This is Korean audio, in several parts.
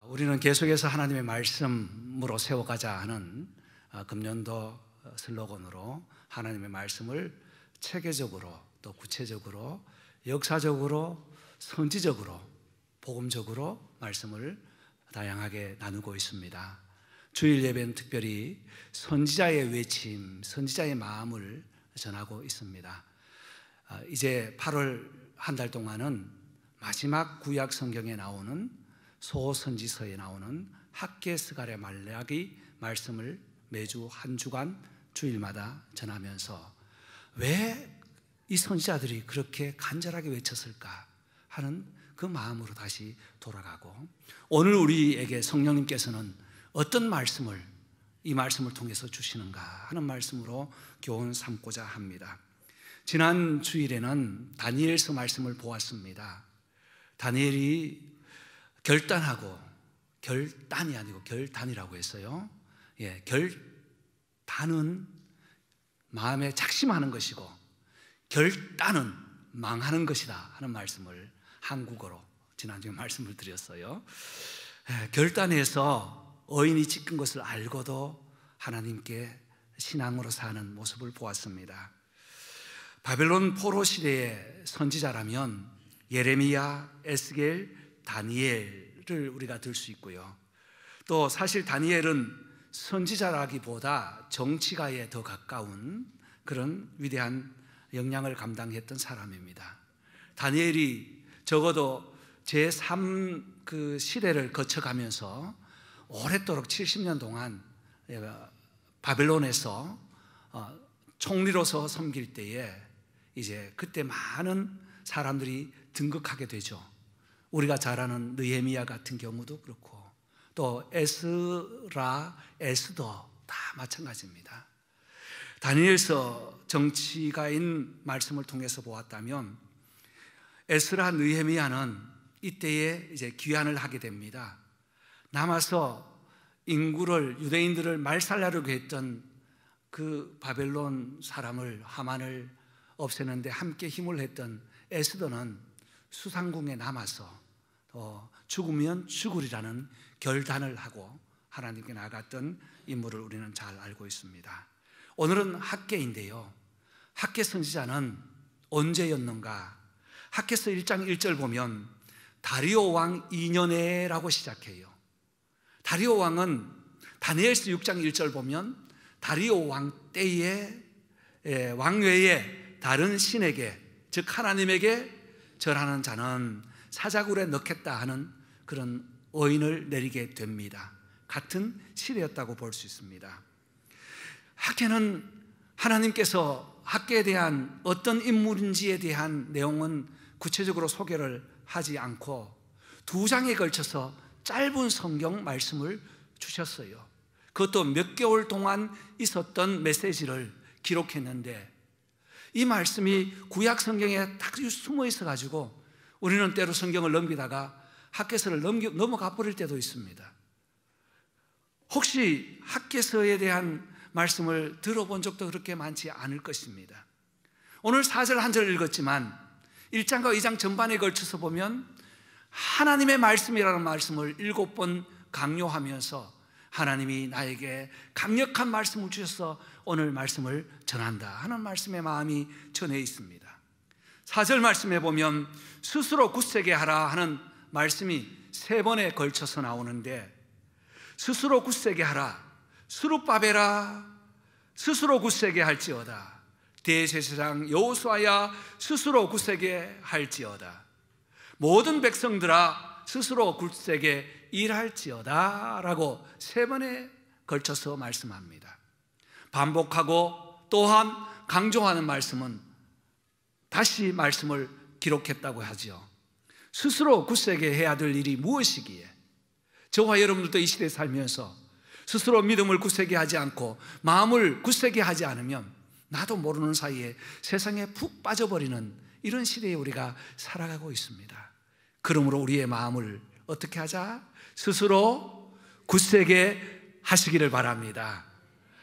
우리는 계속해서 하나님의 말씀으로 세워가자 하는 금년도 슬로건으로 하나님의 말씀을 체계적으로 또 구체적으로 역사적으로 선지적으로 복음적으로 말씀을 다양하게 나누고 있습니다. 주일 예배는 특별히 선지자의 외침, 선지자의 마음을 전하고 있습니다. 이제 8월 한 달 동안은 마지막 구약 성경에 나오는 소선지서에 나오는 학개 스가랴 말라기 말씀을 매주 한 주간 주일마다 전하면서 왜 이 선지자들이 그렇게 간절하게 외쳤을까 하는 그 마음으로 다시 돌아가고, 오늘 우리에게 성령님께서는 어떤 말씀을 이 말씀을 통해서 주시는가 하는 말씀으로 교훈 삼고자 합니다. 지난 주일에는 다니엘서 말씀을 보았습니다. 다니엘이 결단하고, 결단이 아니고 결단이라고 했어요. 결단은 마음에 작심하는 것이고 결단은 망하는 것이다 하는 말씀을 한국어로 지난주에 말씀을 드렸어요. 결단해서 어인이 찍은 것을 알고도 하나님께 신앙으로 사는 모습을 보았습니다. 바벨론 포로 시대의 선지자라면 예레미야, 에스겔, 다니엘을 우리가 들 수 있고요. 또 사실 다니엘은 선지자라기보다 정치가에 더 가까운 그런 위대한 역량을 감당했던 사람입니다. 다니엘이 적어도 제3 그 시대를 거쳐가면서 오랫도록 70년 동안 바벨론에서 총리로서 섬길 때에 이제 그때 많은 사람들이 등극하게 되죠. 우리가 잘 아는 느헤미야 같은 경우도 그렇고, 또 에스라, 에스더 다 마찬가지입니다. 다니엘서 정치가인 말씀을 통해서 보았다면 에스라, 느헤미야는 이때에 이제 귀환을 하게 됩니다. 남아서 인구를, 유대인들을 말살하려고 했던 그 바벨론 사람을, 하만을 없애는데 함께 힘을 했던 에스더는 수상궁에 남아서 죽으면 죽으리라는 결단을 하고 하나님께 나갔던 인물을 우리는 잘 알고 있습니다. 오늘은 학개인데요, 학개 선지자는 언제였는가? 학개서 1장 1절 보면 다리오 왕 2년에라고 시작해요. 다리오 왕은 다니엘서 6장 1절 보면 다리오 왕 때에 왕외에 다른 신에게, 즉 하나님에게 절하는 자는 사자굴에 넣겠다 하는 그런 어인을 내리게 됩니다. 같은 시대였다고 볼 수 있습니다. 학개는 하나님께서 학개에 대한 어떤 인물인지에 대한 내용은 구체적으로 소개를 하지 않고 2장에 걸쳐서 짧은 성경 말씀을 주셨어요. 그것도 몇 개월 동안 있었던 메시지를 기록했는데, 이 말씀이 구약 성경에 딱 숨어 있어 가지고 우리는 때로 성경을 넘기다가 학개서를 넘어가 버릴 때도 있습니다. 혹시 학개서에 대한 말씀을 들어본 적도 그렇게 많지 않을 것입니다. 오늘 4절 한 절 읽었지만 1장과 2장 전반에 걸쳐서 보면 하나님의 말씀이라는 말씀을 7번 강요하면서 하나님이 나에게 강력한 말씀을 주셔서 오늘 말씀을 전한다 하는 말씀의 마음이 전해 있습니다. 4절 말씀에 보면 스스로 굳세게 하라 하는 말씀이 3번에 걸쳐서 나오는데, 스스로 굳세게 하라, 스룹바벨아 스스로 굳세게 할지어다, 대제사장 여호수아야 스스로 굳세게 할지어다, 모든 백성들아 스스로 굳세게 일할지어다 라고 3번에 걸쳐서 말씀합니다. 반복하고 또한 강조하는 말씀은 다시 말씀을 기록했다고 하죠. 스스로 굳세게 해야 될 일이 무엇이기에? 저와 여러분들도 이 시대에 살면서 스스로 믿음을 굳세게 하지 않고 마음을 굳세게 하지 않으면 나도 모르는 사이에 세상에 푹 빠져버리는 이런 시대에 우리가 살아가고 있습니다. 그러므로 우리의 마음을 어떻게 하자? 스스로 굳세게 하시기를 바랍니다.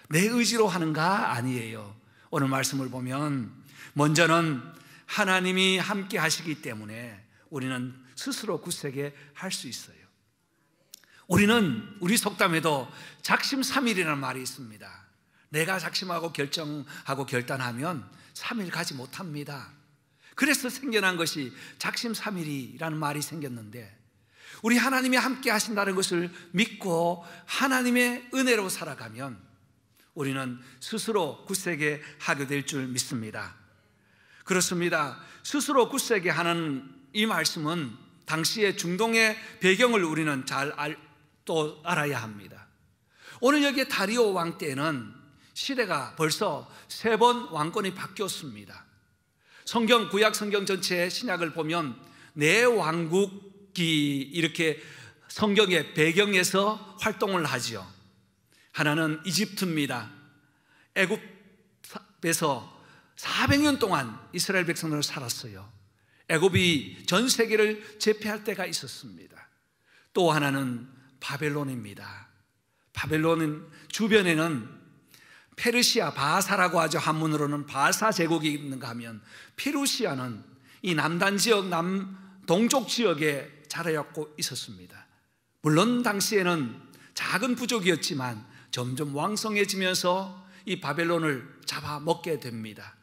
내 의지로 하는가? 아니에요. 오늘 말씀을 보면 먼저는 하나님이 함께 하시기 때문에 우리는 스스로 굳세게 할 수 있어요. 우리는 우리 속담에도 작심삼일이라는 말이 있습니다. 내가 작심하고 결정하고 결단하면 3일 가지 못합니다. 그래서 생겨난 것이 작심삼일이라는 말이 생겼는데, 우리 하나님이 함께 하신다는 것을 믿고 하나님의 은혜로 살아가면 우리는 스스로 굳세게 하게 될 줄 믿습니다. 그렇습니다. 스스로 굳세게 하는 이 말씀은 당시의 중동의 배경을 우리는 잘 알아야 합니다. 오늘 여기에 다리오 왕 때는 시대가 벌써 3번 왕권이 바뀌었습니다. 구약 성경 전체의 신약을 보면 네 왕국이 이렇게 성경의 배경에서 활동을 하지요. 하나는 이집트입니다. 애굽에서 400년 동안 이스라엘 백성들을 살았어요. 애굽이 전 세계를 제패할 때가 있었습니다. 또 하나는 바벨론입니다. 바벨론 주변에는 페르시아, 바사라고 하죠. 한문으로는 바사 제국이 있는가 하면, 페르시아는 이 남단 지역, 동쪽 지역에 자리잡고 있었습니다. 물론 당시에는 작은 부족이었지만 점점 왕성해지면서 이 바벨론을 잡아먹게 됩니다.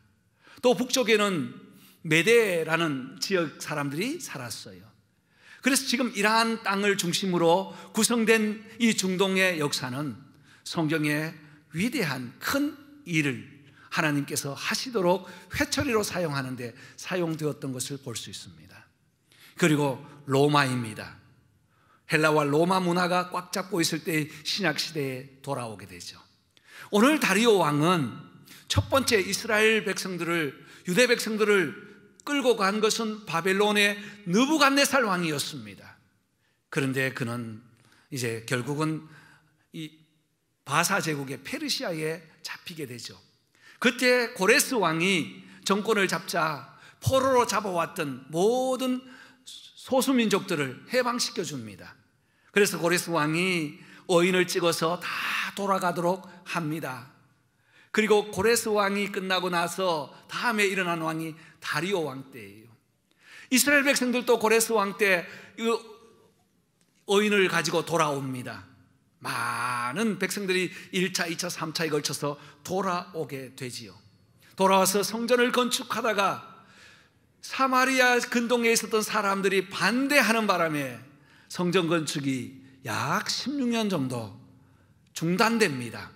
또 북쪽에는 메데라는 지역 사람들이 살았어요. 그래서 지금 이러한 땅을 중심으로 구성된 이 중동의 역사는 성경의 위대한 큰 일을 하나님께서 하시도록 회초리로 사용하는데 사용되었던 것을 볼 수 있습니다. 그리고 로마입니다. 헬라와 로마 문화가 꽉 잡고 있을 때 신약시대에 돌아오게 되죠. 오늘 다리오 왕은 첫 번째 이스라엘 백성들을, 유대 백성들을 끌고 간 것은 바벨론의 느부갓네살 왕이었습니다. 그런데 그는 이제 결국은 이 바사 제국의 페르시아에 잡히게 되죠. 그때 고레스 왕이 정권을 잡자 포로로 잡아왔던 모든 소수민족들을 해방시켜 줍니다. 그래서 고레스 왕이 어인을 찍어서 다 돌아가도록 합니다. 그리고 고레스 왕이 끝나고 나서 다음에 일어난 왕이 다리오 왕 때예요. 이스라엘 백성들도 고레스 왕 때 어인을 가지고 돌아옵니다. 많은 백성들이 1차, 2차, 3차에 걸쳐서 돌아오게 되지요. 돌아와서 성전을 건축하다가 사마리아 근동에 있었던 사람들이 반대하는 바람에 성전 건축이 약 16년 정도 중단됩니다.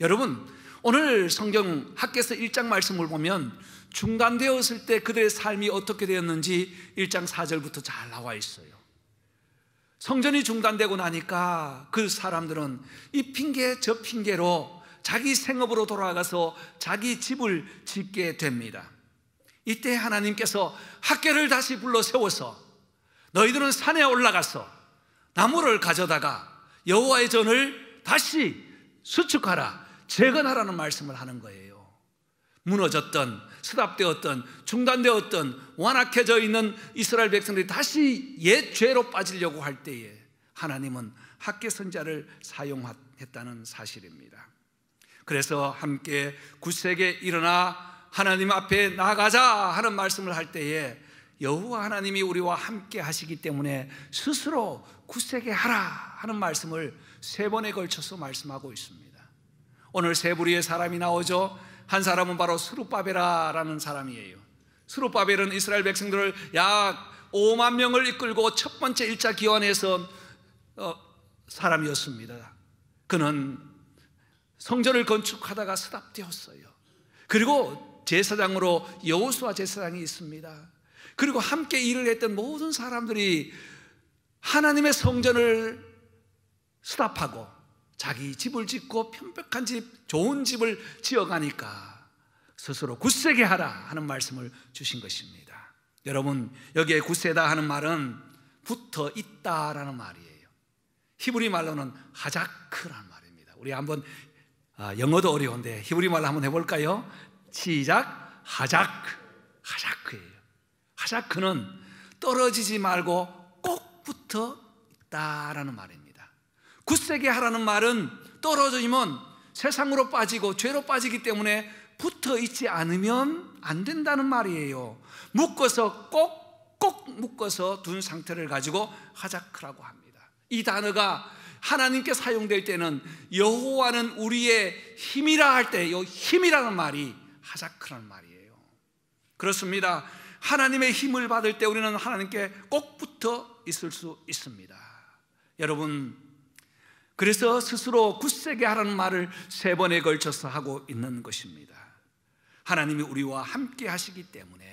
여러분, 오늘 성경 학개서 1장 말씀을 보면 중단되었을 때 그들의 삶이 어떻게 되었는지 1장 4절부터 잘 나와 있어요. 성전이 중단되고 나니까 그 사람들은 이 핑계 저 핑계로 자기 생업으로 돌아가서 자기 집을 짓게 됩니다. 이때 하나님께서 학개를 다시 불러 세워서 너희들은 산에 올라가서 나무를 가져다가 여호와의 전을 다시 수축하라, 재건하라는 말씀을 하는 거예요. 무너졌던, 스탑되었던, 중단되었던, 완악해져 있는 이스라엘 백성들이 다시 옛 죄로 빠지려고 할 때에 하나님은 학개 선자를 사용했다는 사실입니다. 그래서 함께 굳세게 일어나 하나님 앞에 나가자 하는 말씀을 할 때에 여호와 하나님이 우리와 함께 하시기 때문에 스스로 굳세게 하라 하는 말씀을 3번에 걸쳐서 말씀하고 있습니다. 오늘 세 부류의 사람이 나오죠. 한 사람은 바로 스룹바벨이라는 사람이에요. 스룹바벨은 이스라엘 백성들을 약 5만 명을 이끌고 첫 번째 1차 기원에서 사람이었습니다. 그는 성전을 건축하다가 스탑되었어요. 그리고 제사장으로 여호수아 제사장이 있습니다. 그리고 함께 일을 했던 모든 사람들이 하나님의 성전을 스탑하고 자기 집을 짓고 편백한 집, 좋은 집을 지어가니까 스스로 굳세게 하라 하는 말씀을 주신 것입니다. 여러분, 여기에 굳세다 하는 말은 붙어 있다라는 말이에요. 히브리 말로는 하자크라는 말입니다. 우리 한번 영어도 어려운데 히브리 말로 한번 해볼까요? 시작. 하자크예요. 하자크는 떨어지지 말고 꼭 붙어 있다라는 말입니다. 굳세게 하라는 말은 떨어지면 세상으로 빠지고 죄로 빠지기 때문에 붙어 있지 않으면 안 된다는 말이에요. 묶어서 꼭 묶어서 둔 상태를 가지고 하자크라고 합니다. 이 단어가 하나님께 사용될 때는 여호와는 우리의 힘이라 할 때 이 힘이라는 말이 하자크라는 말이에요. 그렇습니다. 하나님의 힘을 받을 때 우리는 하나님께 꼭 붙어 있을 수 있습니다. 여러분, 그래서 스스로 굳세게 하라는 말을 3번에 걸쳐서 하고 있는 것입니다. 하나님이 우리와 함께 하시기 때문에.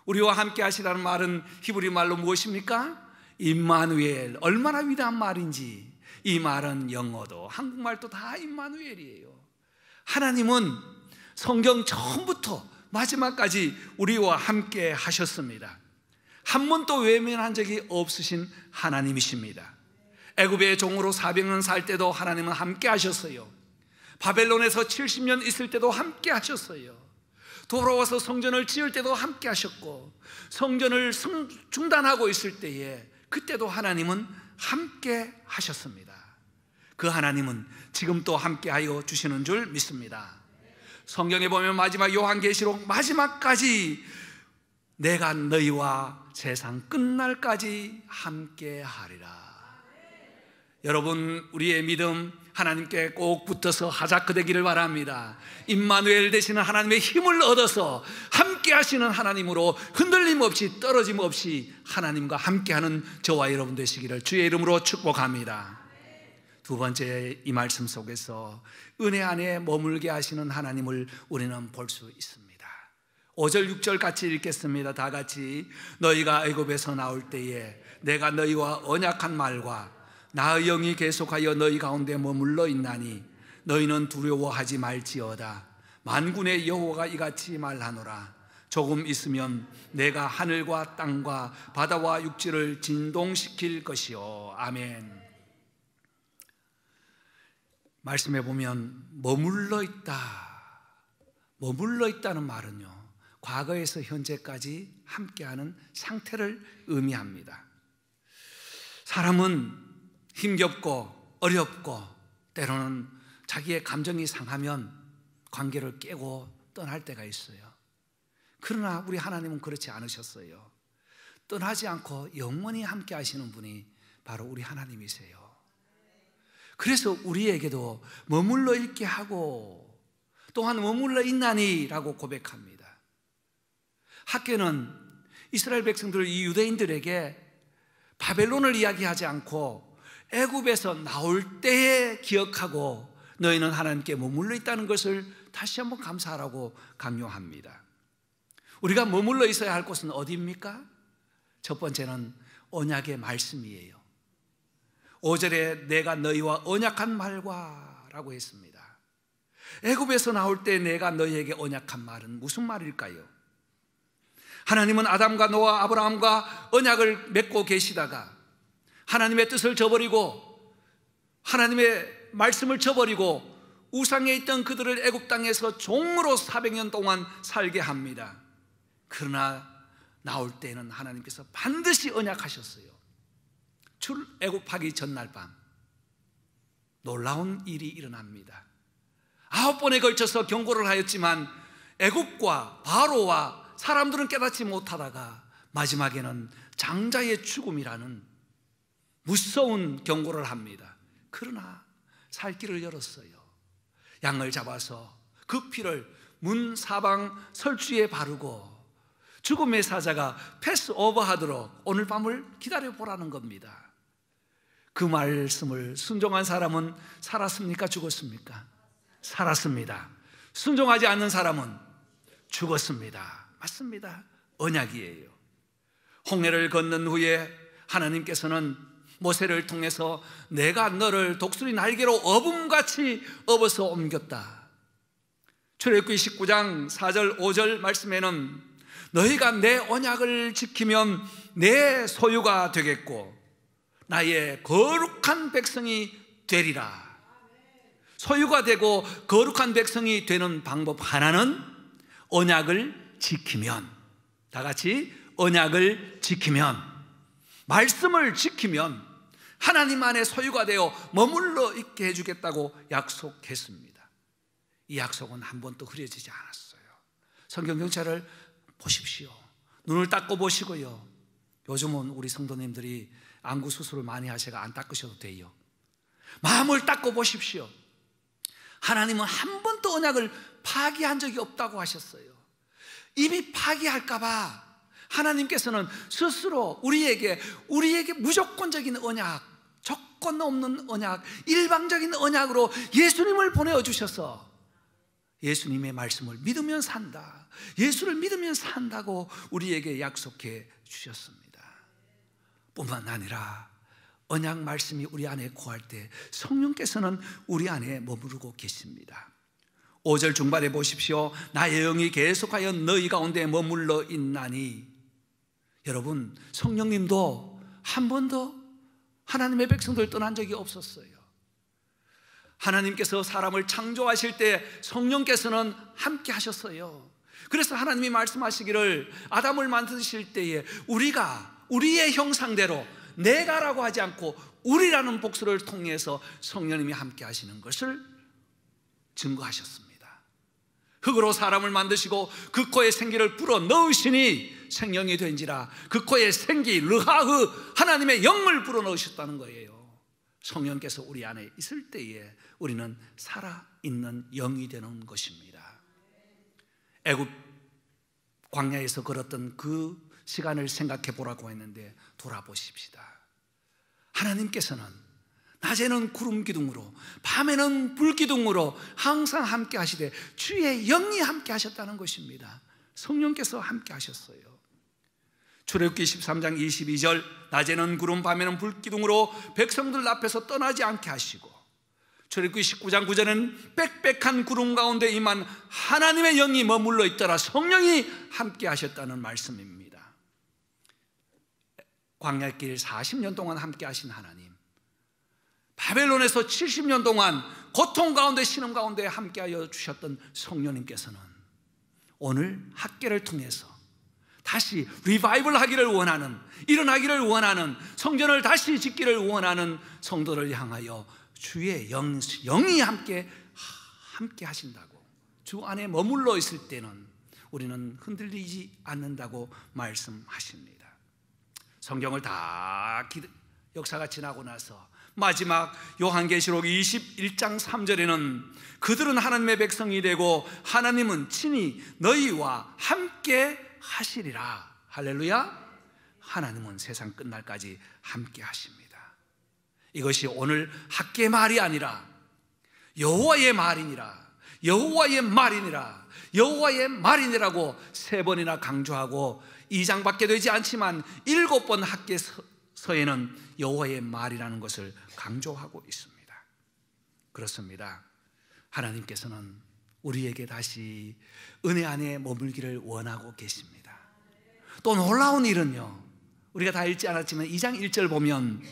우리와 함께 하시라는 말은 히브리 말로 무엇입니까? 임마누엘. 얼마나 위대한 말인지. 이 말은 영어도 한국말도 다 임마누엘이에요. 하나님은 성경 처음부터 마지막까지 우리와 함께 하셨습니다. 한 번도 외면한 적이 없으신 하나님이십니다. 애굽의 종으로 400년 살 때도 하나님은 함께 하셨어요. 바벨론에서 70년 있을 때도 함께 하셨어요. 돌아와서 성전을 지을 때도 함께 하셨고, 성전을 중단하고 있을 때에 그때도 하나님은 함께 하셨습니다. 그 하나님은 지금 또 함께하여 주시는 줄 믿습니다. 성경에 보면 마지막 요한계시록 마지막까지 내가 너희와 세상 끝날까지 함께하리라. 여러분, 우리의 믿음 하나님께 꼭 붙어서 하자크 되기를 바랍니다. 임마누엘 되시는 하나님의 힘을 얻어서 함께 하시는 하나님으로 흔들림 없이 떨어짐 없이 하나님과 함께하는 저와 여러분 되시기를 주의 이름으로 축복합니다. 두 번째, 이 말씀 속에서 은혜 안에 머물게 하시는 하나님을 우리는 볼 수 있습니다. 5절 6절 같이 읽겠습니다. 다 같이. 너희가 애굽에서 나올 때에 내가 너희와 언약한 말과 나의 영이 계속하여 너희 가운데 머물러 있나니 너희는 두려워하지 말지어다. 만군의 여호와가 이같이 말하노라. 조금 있으면 내가 하늘과 땅과 바다와 육지를 진동시킬 것이요. 아멘. 말씀해 보면 머물러 있다는 말은요, 과거에서 현재까지 함께하는 상태를 의미합니다. 사람은 힘겹고 어렵고 때로는 자기의 감정이 상하면 관계를 깨고 떠날 때가 있어요. 그러나 우리 하나님은 그렇지 않으셨어요. 떠나지 않고 영원히 함께 하시는 분이 바로 우리 하나님이세요. 그래서 우리에게도 머물러 있게 하고 또한 머물러 있나니 라고 고백합니다. 학교는 이스라엘 백성들, 이 유대인들에게 바벨론을 이야기하지 않고 애굽에서 나올 때에 기억하고 너희는 하나님께 머물러 있다는 것을 다시 한번 감사하라고 강요합니다. 우리가 머물러 있어야 할 곳은 어디입니까? 첫 번째는 언약의 말씀이에요. 5절에 내가 너희와 언약한 말과 라고 했습니다. 애굽에서 나올 때 내가 너희에게 언약한 말은 무슨 말일까요? 하나님은 아담과 노아, 아브라함과 언약을 맺고 계시다가 하나님의 뜻을 저버리고 하나님의 말씀을 저버리고 우상에 있던 그들을 애굽 땅에서 종으로 400년 동안 살게 합니다. 그러나 나올 때는 하나님께서 반드시 언약하셨어요. 출애굽하기 전날 밤 놀라운 일이 일어납니다. 9번에 걸쳐서 경고를 하였지만 애굽과 바로와 사람들은 깨닫지 못하다가 마지막에는 장자의 죽음이라는 무서운 경고를 합니다. 그러나 살 길을 열었어요. 양을 잡아서 그 피를 문 사방 설주에 바르고 죽음의 사자가 패스오버하도록 오늘 밤을 기다려보라는 겁니다. 그 말씀을 순종한 사람은 살았습니까? 죽었습니까? 살았습니다. 순종하지 않는 사람은 죽었습니다. 맞습니다. 언약이에요. 홍해를 건넌 후에 하나님께서는 모세를 통해서 내가 너를 독수리 날개로 어음같이 업어서 옮겼다. 출애굽기 19장 4절 5절 말씀에는 너희가 내 언약을 지키면 내 소유가 되겠고 나의 거룩한 백성이 되리라. 소유가 되고 거룩한 백성이 되는 방법 하나는 언약을 지키면, 다 같이 언약을 지키면, 말씀을 지키면 하나님 안에 소유가 되어 머물러 있게 해주겠다고 약속했습니다. 이 약속은 한 번도 흐려지지 않았어요. 성경 경찰을 보십시오. 눈을 닦고 보시고요. 요즘은 우리 성도님들이 안구 수술을 많이 하셔가 안 닦으셔도 돼요. 마음을 닦고 보십시오. 하나님은 한 번도 언약을 파기한 적이 없다고 하셨어요. 이미 파기할까 봐 하나님께서는 스스로 우리에게 무조건적인 언약, 조건 없는 언약, 일방적인 언약으로 예수님을 보내주셔서 예수님의 말씀을 믿으면 산다, 예수를 믿으면 산다고 우리에게 약속해 주셨습니다. 뿐만 아니라 언약 말씀이 우리 안에 거할 때 성령께서는 우리 안에 머무르고 계십니다. 5절 중반에 보십시오. 나의 영이 계속하여 너희 가운데 머물러 있나니. 여러분, 성령님도 한 번도 하나님의 백성들 떠난 적이 없었어요. 하나님께서 사람을 창조하실 때 성령께서는 함께 하셨어요. 그래서 하나님이 말씀하시기를 아담을 만드실 때에 우리가 우리의 형상대로 내가라고 하지 않고 우리라는 복수를 통해서 성령님이 함께 하시는 것을 증거하셨습니다. 흙으로 사람을 만드시고 그 코에 생기를 불어 넣으시니 생명이 된지라. 그 코에 생기 르하흐 하나님의 영을 불어 넣으셨다는 거예요. 성령께서 우리 안에 있을 때에 우리는 살아있는 영이 되는 것입니다. 애굽 광야에서 걸었던 그 시간을 생각해 보라고 했는데 돌아보십시다. 하나님께서는 낮에는 구름 기둥으로 밤에는 불 기둥으로 항상 함께 하시되 주의 영이 함께 하셨다는 것입니다. 성령께서 함께 하셨어요. 출애굽기 13장 22절 낮에는 구름 밤에는 불 기둥으로 백성들 앞에서 떠나지 않게 하시고, 출애굽기 19장 9절에는 빽빽한 구름 가운데 임한 하나님의 영이 머물러 있더라. 성령이 함께 하셨다는 말씀입니다. 광야길 40년 동안 함께 하신 하나님, 바벨론에서 70년 동안 고통 가운데 신음 가운데 함께하여 주셨던 성령님께서는 오늘 학계를 통해서 다시 리바이벌 하기를 원하는, 일어나기를 원하는, 성전을 다시 짓기를 원하는 성도를 향하여 주의 영이 함께 하신다고, 주 안에 머물러 있을 때는 우리는 흔들리지 않는다고 말씀하십니다. 성경을 다 역사가 지나고 나서 마지막 요한계시록 21장 3절에는 그들은 하나님의 백성이 되고 하나님은 친히 너희와 함께 하시리라. 할렐루야. 하나님은 세상 끝날까지 함께 하십니다. 이것이 오늘 학계의 말이 아니라 여호와의 말이니라, 여호와의 말이니라, 여호와의 말이니라고 3번이나 강조하고 2장밖에 되지 않지만 7번 학계서에는 여호와의 말이라는 것을 강조하고 있습니다. 그렇습니다. 하나님께서는 우리에게 다시 은혜 안에 머물기를 원하고 계십니다. 또 놀라운 일은요, 우리가 다 읽지 않았지만 2장 1절 보면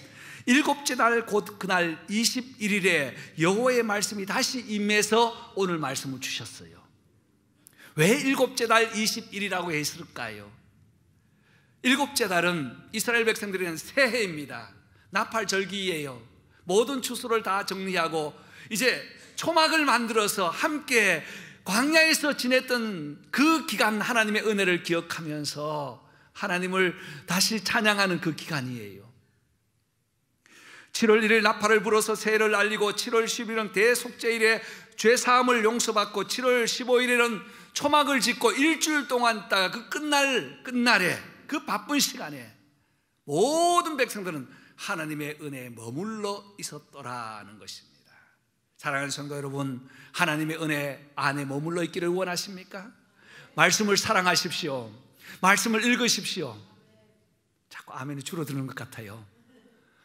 7째 날 곧 그날 21일에 여호와의 말씀이 다시 임해서 오늘 말씀을 주셨어요. 왜 7째 달 21일이라고 했을까요? 7째 달은 이스라엘 백성들에게는 새해입니다. 나팔절기예요. 모든 추수를 다 정리하고 이제 초막을 만들어서 함께 광야에서 지냈던 그 기간, 하나님의 은혜를 기억하면서 하나님을 다시 찬양하는 그 기간이에요. 7월 1일 나팔을 불어서 새해를 알리고 7월 10일은 대속죄일에 죄사함을 용서받고 7월 15일에는 초막을 짓고 일주일 동안 있다가 그 끝날에 그 바쁜 시간에 모든 백성들은 하나님의 은혜에 머물러 있었더라는 것입니다. 사랑하는 성도 여러분, 하나님의 은혜 안에 머물러 있기를 원하십니까? 말씀을 사랑하십시오. 말씀을 읽으십시오. 자꾸 아멘이 줄어드는 것 같아요.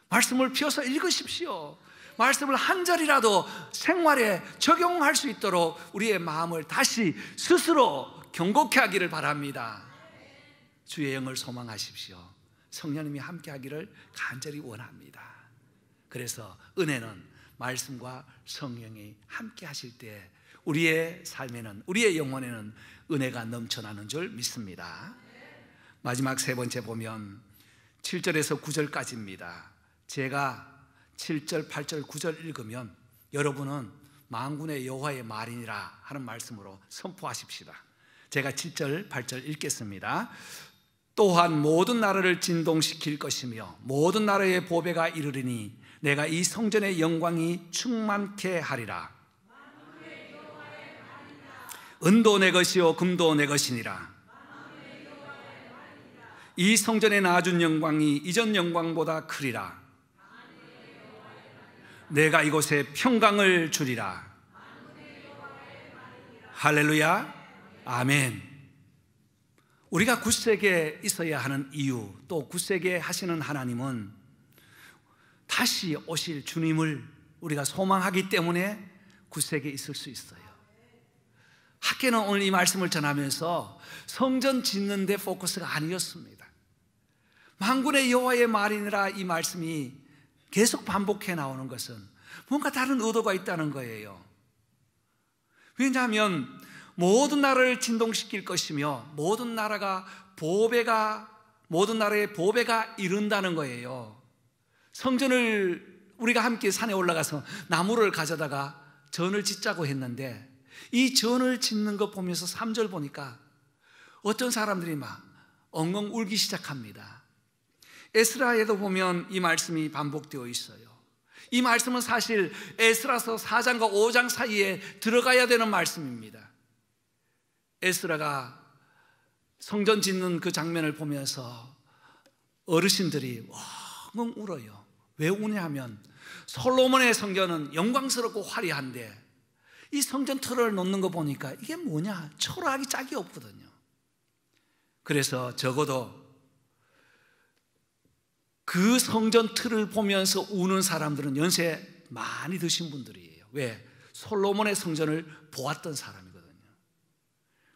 말씀을 피워서 읽으십시오. 말씀을 한 절이라도 생활에 적용할 수 있도록 우리의 마음을 다시 스스로 경고케 하기를 바랍니다. 주의 영을 소망하십시오. 성령님이 함께 하기를 간절히 원합니다. 그래서 은혜는 말씀과 성령이 함께 하실 때 우리의 삶에는, 우리의 영혼에는 은혜가 넘쳐나는 줄 믿습니다. 마지막 3번째 보면 7절에서 9절까지입니다. 제가 7절, 8절, 9절 읽으면 여러분은 만군의 여호와의 말이니라 하는 말씀으로 선포하십시다. 제가 7절, 8절 읽겠습니다. 또한 모든 나라를 진동시킬 것이며 모든 나라의 보배가 이르리니 내가 이 성전의 영광이 충만케 하리라. 은도 내 것이요 금도 내 것이니라. 이 성전에 나아준 영광이 이전 영광보다 크리라. 내가 이곳에 평강을 주리라. 할렐루야, 아멘. 우리가 굳세게 있어야 하는 이유, 또 굳세게 하시는 하나님은 다시 오실 주님을 우리가 소망하기 때문에 굳세게 있을 수 있어요. 학계는 오늘 이 말씀을 전하면서 성전 짓는 데 포커스가 아니었습니다. 만군의 여호와의 말이니라, 이 말씀이 계속 반복해 나오는 것은 뭔가 다른 의도가 있다는 거예요. 왜냐하면 모든 나라를 진동시킬 것이며 모든 나라의 보배가 이룬다는 거예요. 성전을 우리가 함께 산에 올라가서 나무를 가져다가 전을 짓자고 했는데 이 전을 짓는 거 보면서 3절 보니까 어떤 사람들이 막 엉엉 울기 시작합니다. 에스라에도 보면 이 말씀이 반복되어 있어요. 이 말씀은 사실 에스라서 4장과 5장 사이에 들어가야 되는 말씀입니다. 에스라가 성전 짓는 그 장면을 보면서 어르신들이 엉엉 울어요. 왜 우냐면 솔로몬의 성전은 영광스럽고 화려한데 이 성전 틀을 놓는 거 보니까 이게 뭐냐, 초라하기 짝이 없거든요. 그래서 적어도 그 성전 틀을 보면서 우는 사람들은 연세 많이 드신 분들이에요. 왜? 솔로몬의 성전을 보았던 사람이거든요.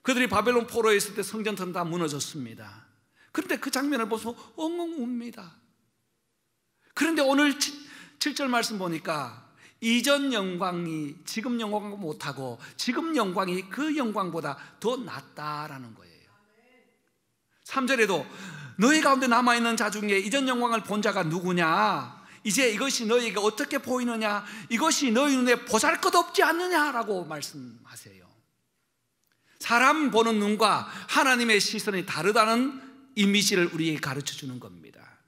그들이 바벨론 포로에 있을 때 성전 틀은 다 무너졌습니다. 그런데 그 장면을 보면서 엉엉 웁니다. 그런데 오늘 7절 말씀 보니까 이전 영광이 지금 영광 못하고 지금 영광이 그 영광보다 더 낫다라는 거예요. 3절에도 너희 가운데 남아있는 자 중에 이전 영광을 본 자가 누구냐? 이제 이것이 너희에게 어떻게 보이느냐? 이것이 너희 눈에 보잘것없지 않느냐라고 말씀하세요. 사람 보는 눈과 하나님의 시선이 다르다는 이미지를 우리에게 가르쳐 주는 겁니다.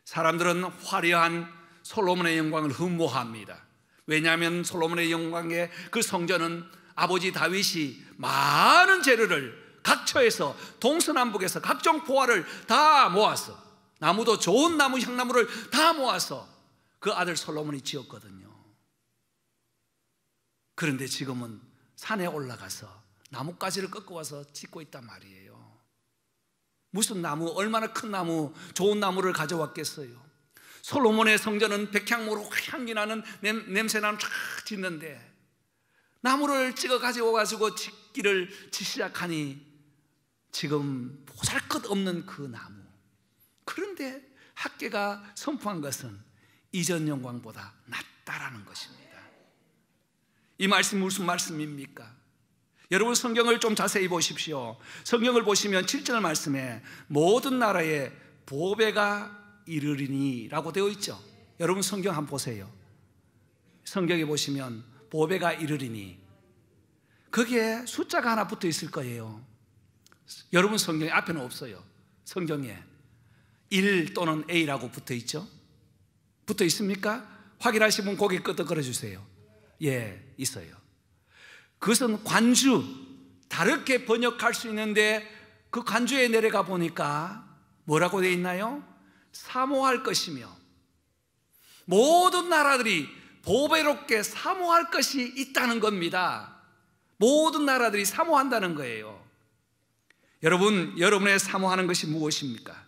사람들은 화려한 솔로몬의 영광을 흠모합니다. 왜냐하면 솔로몬의 영광의 그 성전은 아버지 다윗이 많은 재료를 각처에서 동서남북에서 각종 포화를 다 모아서, 나무도 좋은 나무, 향나무를 다 모아서 그 아들 솔로몬이 지었거든요. 그런데 지금은 산에 올라가서 나뭇가지를 꺾어 와서 짓고 있단 말이에요. 무슨 나무, 얼마나 큰 나무, 좋은 나무를 가져왔겠어요. 솔로몬의 성전은 백향목으로 향기 나는 냄새나는 쫙 짓는데 나무를 찍어 가지고 짓기를 시작하니 지금 보잘것없는 그 나무. 그런데 학계가 선포한 것은 이전 영광보다 낫다라는 것입니다. 이 말씀이 무슨 말씀입니까? 여러분 성경을 좀 자세히 보십시오. 성경을 보시면 7절 말씀에 모든 나라에 보배가 이르리니 라고 되어 있죠. 여러분 성경 한번 보세요. 성경에 보시면 보배가 이르리니, 거기에 숫자가 하나 붙어 있을 거예요. 여러분 성경에 앞에는 없어요. 성경에 1 또는 A라고 붙어 있죠. 붙어 있습니까? 확인하시면 고개 끄덕거려 주세요. 예, 있어요. 그것은 관주, 다르게 번역할 수 있는데 그 관주에 내려가 보니까 뭐라고 되어 있나요? 사모할 것이며 모든 나라들이 보배롭게 사모할 것이 있다는 겁니다. 모든 나라들이 사모한다는 거예요. 여러분, 여러분의 사모하는 것이 무엇입니까?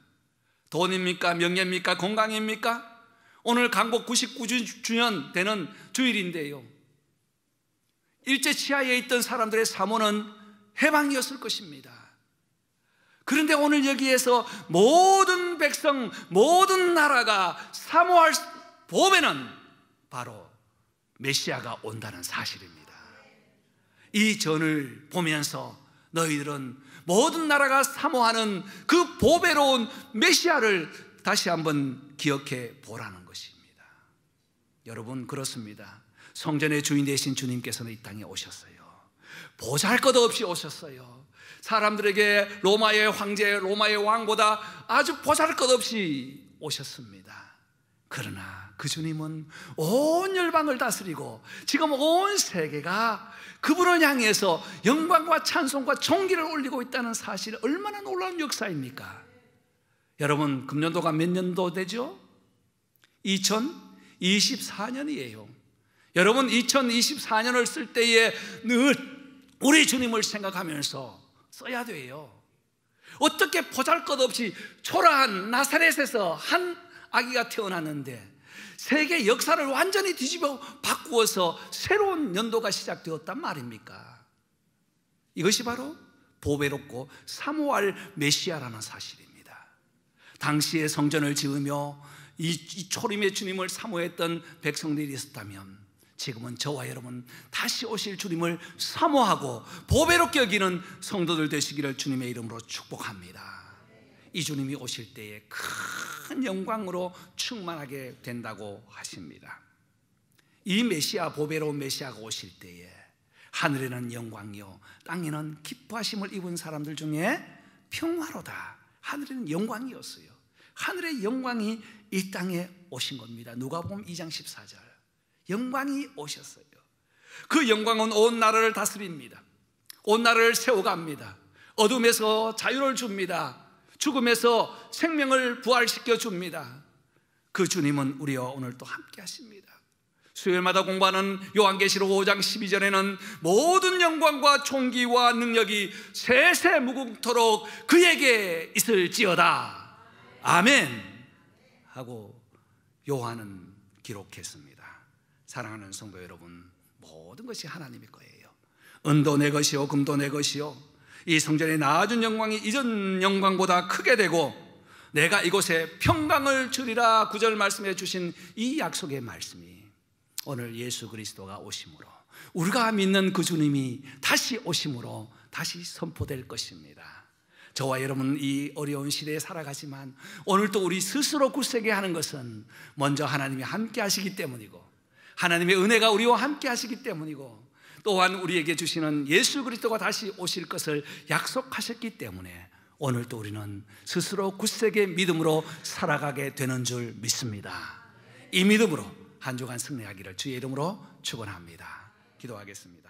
돈입니까? 명예입니까? 건강입니까? 오늘 강복 99주년 되는 주일인데요, 일제 치하에 있던 사람들의 사모는 해방이었을 것입니다. 그런데 오늘 여기에서 모든 백성, 모든 나라가 사모할 보배는 바로 메시아가 온다는 사실입니다. 이 전을 보면서 너희들은 모든 나라가 사모하는 그 보배로운 메시아를 다시 한번 기억해 보라는 것입니다. 여러분, 그렇습니다. 성전의 주인 되신 주님께서는 이 땅에 오셨어요. 보잘것없이 오셨어요. 사람들에게 로마의 황제, 로마의 왕보다 아주 보잘것없이 오셨습니다. 그러나 그 주님은 온 열방을 다스리고 지금 온 세계가 그분을 향해서 영광과 찬송과 존귀를 올리고 있다는 사실이 얼마나 놀라운 역사입니까? 여러분, 금년도가 몇 년도 되죠? 2024년이에요. 여러분, 2024년을 쓸 때에 늘 우리 주님을 생각하면서 써야 돼요. 어떻게 보잘것없이 초라한 나사렛에서 한 아기가 태어났는데 세계 역사를 완전히 뒤집어 바꾸어서 새로운 연도가 시작되었단 말입니까? 이것이 바로 보배롭고 사모할 메시아라는 사실입니다. 당시에 성전을 지으며 이 초림의 주님을 사모했던 백성들이 있었다면 지금은 저와 여러분 다시 오실 주님을 사모하고 보배롭게 여기는 성도들 되시기를 주님의 이름으로 축복합니다. 이 주님이 오실 때에 큰 영광으로 충만하게 된다고 하십니다. 이 메시아, 보배로운 메시아가 오실 때에 하늘에는 영광이요 땅에는 기뻐하심을 입은 사람들 중에 평화로다. 하늘에는 영광이었어요. 하늘의 영광이 이 땅에 오신 겁니다. 누가복음 2장 14절. 영광이 오셨어요. 그 영광은 온 나라를 다스립니다. 온 나라를 세워갑니다. 어둠에서 자유를 줍니다. 죽음에서 생명을 부활시켜 줍니다. 그 주님은 우리와 오늘 또 함께 하십니다. 수요일마다 공부하는 요한계시록 5장 12절에는 모든 영광과 존귀와 능력이 세세 무궁토록 그에게 있을지어다. 아멘 하고 요한은 기록했습니다. 사랑하는 성도 여러분, 모든 것이 하나님의 거예요. 은도 내 것이요 금도 내 것이요 이 성전에 낳아준 영광이 이전 영광보다 크게 되고 내가 이곳에 평강을 주리라 9절 말씀해 주신 이 약속의 말씀이 오늘 예수 그리스도가 오심으로 우리가 믿는 그 주님이 다시 오심으로 다시 선포될 것입니다. 저와 여러분 이 어려운 시대에 살아가지만 오늘도 우리 스스로 굳세게 하는 것은 먼저 하나님이 함께 하시기 때문이고 하나님의 은혜가 우리와 함께 하시기 때문이고 또한 우리에게 주시는 예수 그리스도가 다시 오실 것을 약속하셨기 때문에 오늘도 우리는 스스로 굳세게 믿음으로 살아가게 되는 줄 믿습니다. 이 믿음으로 한 주간 승리하기를 주의 이름으로 축원합니다. 기도하겠습니다.